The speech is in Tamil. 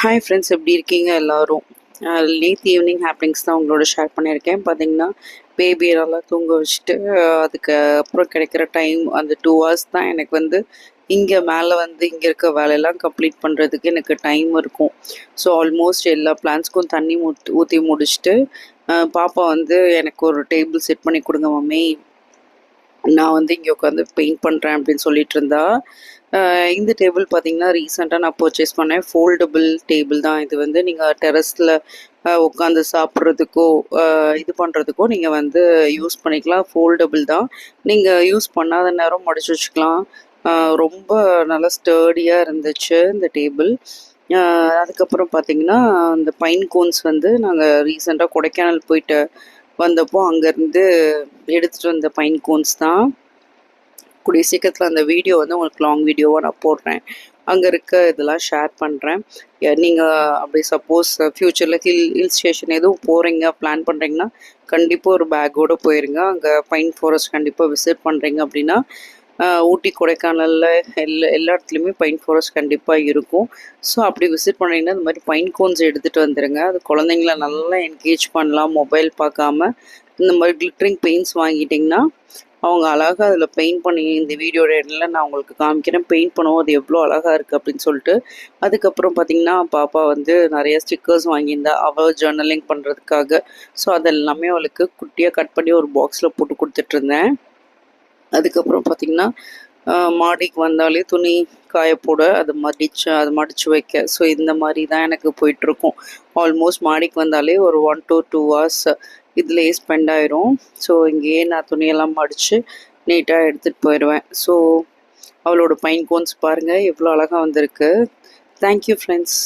ஹாய் ஃப்ரெண்ட்ஸ், எப்படி இருக்கீங்க எல்லோரும்? லேட் ஈவினிங் ஹேப்பனிங்ஸ் தான் உங்களோட ஷேர் பண்ணியிருக்கேன். பார்த்தீங்கன்னா பேபியை நல்லா தூங்க வச்சுட்டு அதுக்கு அப்புறம் கிடைக்கிற டைம் அந்த 2 ஹவர்ஸ் தான் எனக்கு வந்து இங்கே மேலே வந்து இங்கே இருக்க வேலையெல்லாம் கம்ப்ளீட் பண்ணுறதுக்கு எனக்கு டைம் இருக்கும். ஸோ ஆல்மோஸ்ட் எல்லா பிளான்ஸ்க்கும் தண்ணி ஊற்றி முடிச்சுட்டு பாப்பா வந்து எனக்கு ஒரு டேபிள் செட் பண்ணி கொடுங்க மம்மி, நான் வந்து இங்கே உட்காந்து பெயிண்ட் பண்ணுறேன் அப்படின்னு சொல்லிட்டு இருந்தா. இந்த டேபிள் பார்த்தீங்கன்னா ரீசெண்டாக நான் பர்ச்சேஸ் பண்ணேன். ஃபோல்டபுள் டேபிள் தான் இது. வந்து நீங்கள் டெரஸில் உட்காந்து சாப்பிட்றதுக்கோ இது பண்ணுறதுக்கோ நீங்கள் வந்து யூஸ் பண்ணிக்கலாம். ஃபோல்டபுள் தான், நீங்கள் யூஸ் பண்ணாத நேரம் மடிச்சு வச்சுக்கலாம். ரொம்ப நல்லா ஸ்டர்டியாக இருந்துச்சு இந்த டேபிள். அதுக்கப்புறம் பார்த்திங்கன்னா இந்த பைன் கோன்ஸ் வந்து நாங்கள் ரீசெண்டாக கொடைக்கானல் போயிட்டு வந்தப்போ அங்கேருந்து எடுத்துகிட்டு வந்த பைன் கோன்ஸ் தான். கூடிய சீக்கிரத்தில் அந்த வீடியோ வந்து உங்களுக்கு லாங் வீடியோவாக நான் போடுறேன். அங்கே இருக்க இதெல்லாம் ஷேர் பண்ணுறேன். நீங்கள் அப்படி சப்போஸ் ஃப்யூச்சரில் ஹில் ஸ்டேஷன் எதுவும் போகிறீங்க பிளான் பண்ணுறீங்கன்னா கண்டிப்பாக ஒரு பேக்கோடு போயிருங்க. அங்கே பைன் ஃபாரஸ்ட் கண்டிப்பாக விசிட் பண்ணுறீங்க அப்படின்னா ஊட்டி கொடைக்கானலில் எல்லா இடத்துலையுமே பைன் ஃபாரஸ்ட் கண்டிப்பாக இருக்கும். ஸோ அப்படி விசிட் பண்ணிங்கன்னா இந்த மாதிரி பைன் கோன்ஸ் எடுத்துகிட்டு வந்துடுங்க. அது குழந்தைங்கள நல்லா என்கேஜ் பண்ணலாம். மொபைல் பார்க்காம இந்த மாதிரி கிளிட்டரிங் பெயிண்ட்ஸ் வாங்கிட்டிங்கன்னா அவங்க அழகாக அதில் பெயிண்ட் பண்ணி இந்த வீடியோட இடத்துல நான் உங்களுக்கு காமிக்கிறேன். பெயிண்ட் பண்ணுவோம் அது எவ்வளோ அழகாக இருக்குது அப்படின்னு சொல்லிட்டு. அதுக்கப்புறம் பார்த்திங்கன்னா பாப்பா வந்து நிறைய ஸ்டிக்கர்ஸ் வாங்கியிருந்தா அவள் ஜேர்னலிங் பண்ணுறதுக்காக. ஸோ அதெல்லாமே அவளுக்கு குட்டியாக கட் பண்ணி ஒரு பாக்ஸில் போட்டு கொடுத்துட்ருந்தேன். அதுக்கப்புறம் பார்த்திங்கன்னா மாடிக்கு வந்தாலே துணி காய போட அதை மடித்து வைக்க. ஸோ இந்த மாதிரி தான் எனக்கு போயிட்டுருக்கும். ஆல்மோஸ்ட் மாடிக்கு வந்தாலே ஒரு 1 to 2 hours இதுலேயே ஸ்பெண்ட் ஆயிரும். ஸோ இங்கேயே நான் துணியெல்லாம் மடித்து நீட்டாக எடுத்துகிட்டு போயிடுவேன். ஸோ அவளோட பைன் கோன்ஸ் பாருங்கள் எவ்வளோ அழகாக வந்திருக்கு. Thank you friends.